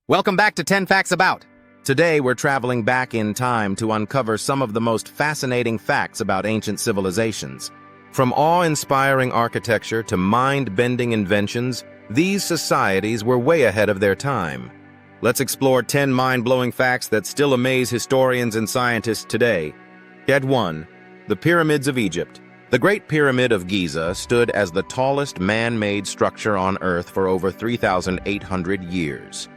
Welcome back to 10 Facts About. Today we're traveling back in time to uncover some of the most fascinating facts about ancient civilizations. From awe-inspiring architecture to mind-bending inventions, these societies were way ahead of their time. Let's explore 10 mind-blowing facts that still amaze historians and scientists today. Get 1. The Pyramids of Egypt. The Great Pyramid of Giza stood as the tallest man-made structure on Earth for over 3,800 years.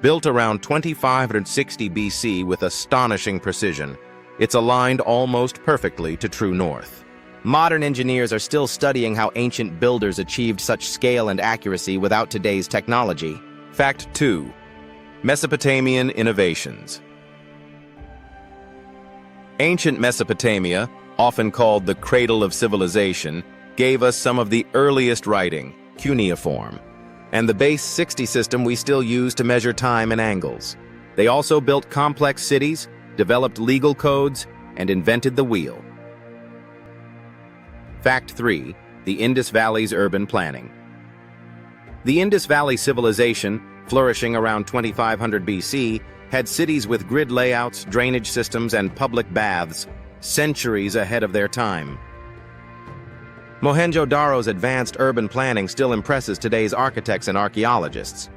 Built around 2560 BC with astonishing precision, it's aligned almost perfectly to true north. Modern engineers are still studying how ancient builders achieved such scale and accuracy without today's technology. Fact 2. Mesopotamian innovations. Ancient Mesopotamia, often called the cradle of civilization, gave us some of the earliest writing, cuneiform, and the base 60 system we still use to measure time and angles. They also built complex cities, developed legal codes, and invented the wheel. Fact 3. The Indus Valley's urban planning. The Indus Valley civilization, flourishing around 2500 BC, had cities with grid layouts, drainage systems, and public baths, centuries ahead of their time. Mohenjo-Daro's advanced urban planning still impresses today's architects and archaeologists.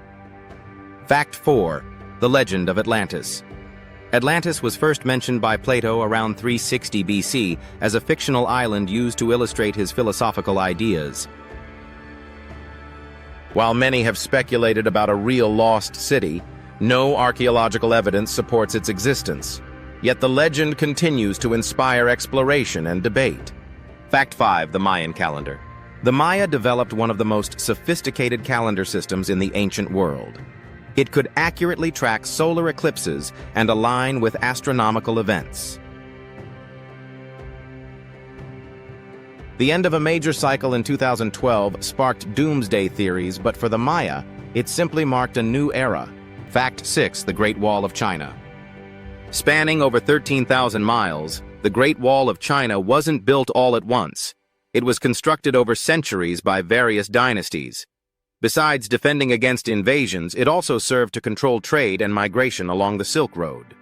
Fact 4. The Legend of Atlantis. Atlantis was first mentioned by Plato around 360 BC as a fictional island used to illustrate his philosophical ideas. While many have speculated about a real lost city, no archaeological evidence supports its existence. Yet the legend continues to inspire exploration and debate. Fact 5. The Mayan calendar. The Maya developed one of the most sophisticated calendar systems in the ancient world. It could accurately track solar eclipses and align with astronomical events. The end of a major cycle in 2012 sparked doomsday theories, but for the Maya, it simply marked a new era. Fact 6. The Great Wall of China. Spanning over 13,000 miles, the Great Wall of China wasn't built all at once. It was constructed over centuries by various dynasties. Besides defending against invasions, it also served to control trade and migration along the Silk Road.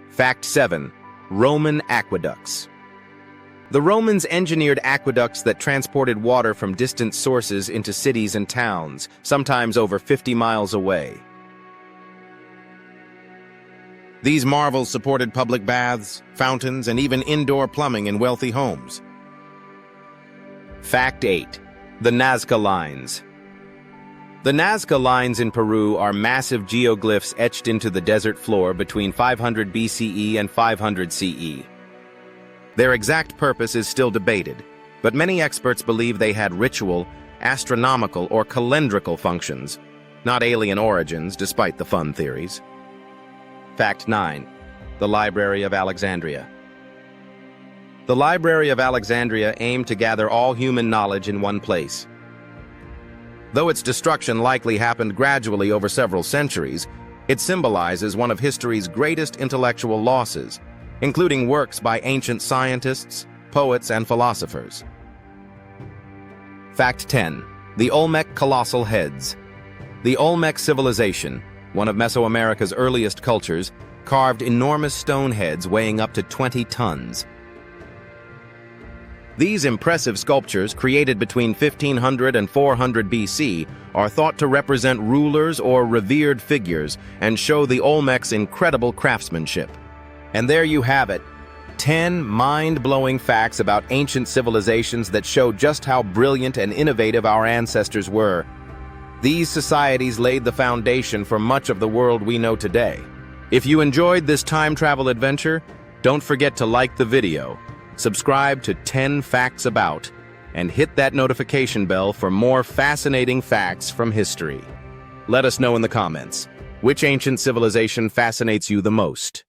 Fact 7. Roman aqueducts. The Romans engineered aqueducts that transported water from distant sources into cities and towns, sometimes over 50 miles away. These marvels supported public baths, fountains, and even indoor plumbing in wealthy homes. Fact 8. The Nazca lines. The Nazca lines in Peru are massive geoglyphs etched into the desert floor between 500 BCE and 500 CE. Their exact purpose is still debated, but many experts believe they had ritual, astronomical, or calendrical functions, not alien origins, despite the fun theories. Fact 9. The Library of Alexandria. The Library of Alexandria aimed to gather all human knowledge in one place. Though its destruction likely happened gradually over several centuries, it symbolizes one of history's greatest intellectual losses, including works by ancient scientists, poets, and philosophers. Fact 10. The Olmec Colossal Heads. The Olmec civilization, one of Mesoamerica's earliest cultures, carved enormous stone heads weighing up to 20 tons. These impressive sculptures, created between 1500 and 400 BC, are thought to represent rulers or revered figures and show the Olmec's incredible craftsmanship. And there you have it, 10 mind-blowing facts about ancient civilizations that show just how brilliant and innovative our ancestors were. These societies laid the foundation for much of the world we know today. If you enjoyed this time travel adventure, don't forget to like the video, subscribe to 10 Facts About, and hit that notification bell for more fascinating facts from history. Let us know in the comments, which ancient civilization fascinates you the most?